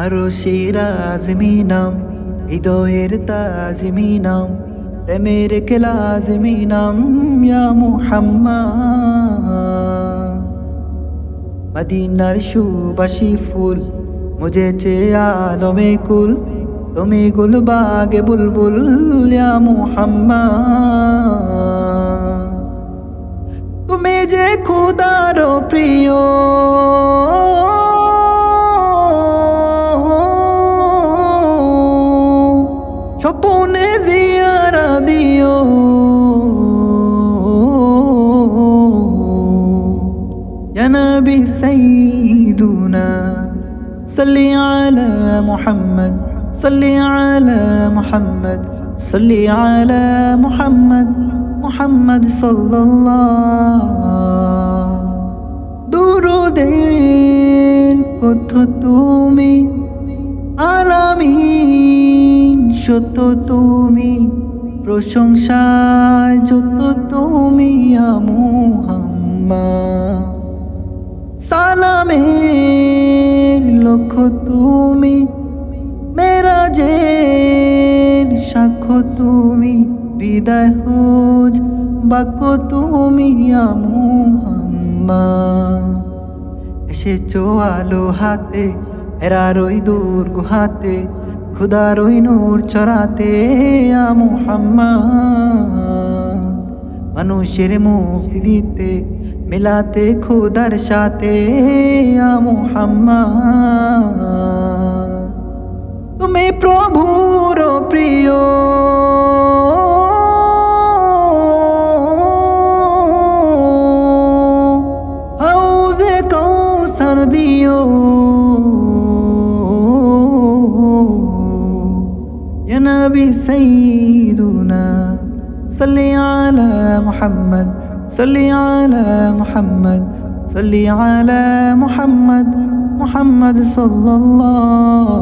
আরশের আযমি নাম, হৃদয়ের তাজিমি নাম, প্রেমের কে লাজিমি নাম ইয়া মুহাম্মদ। মদিনার সুবাসী ফুল মুজেছে আলমে কুল, তুমি গুলবাগে বুলবুল ইয়া মুহাম্মদ। তুমি যে খুদার প্রিয়, স্বপনে জিয়ারা দিও, ইয়া নবী সাইয়্যিদুনা সাল্লি আলা মুহাম্মদ, সাল্লি আলা মুহাম্মদ, সাল্লি আলা মুহাম্মদ, মুহাম্মদ সাল্লাল্লাহ। দুরুদের পথ তুমি, আলামিন সত্য তুমি, প্রশংসায় যত তুমি ইয়া মুহাম্মদ। সালামের লক্ষ্য তুমি, মেরাজের সাক্ষ্য তুমি, বিদায় হোজ বাক্য তুমি ইয়া মুহাম্মদ। এসেছো আলো হাতে, হেরার ওই দূর গুহাতে, খুদার ওই নূর ছড়াতে ইয়া মুহাম্মদ। মানুষের মুক্তি দিতে, মিলাতে খুদার সাথে ইয়া মুহাম্মদ। তুমি প্রভুর প্রিয়, হাউজে কৌসার দিও, ইয়া নবী সাইয়্যিদুনা সাল্লি আলা মুহাম্মদ, সাল্লি আলা মুহাম্মদ, সাল্লি আলা মুহাম্মদ, মুহাম্মদ সাল্লাল্লাহ।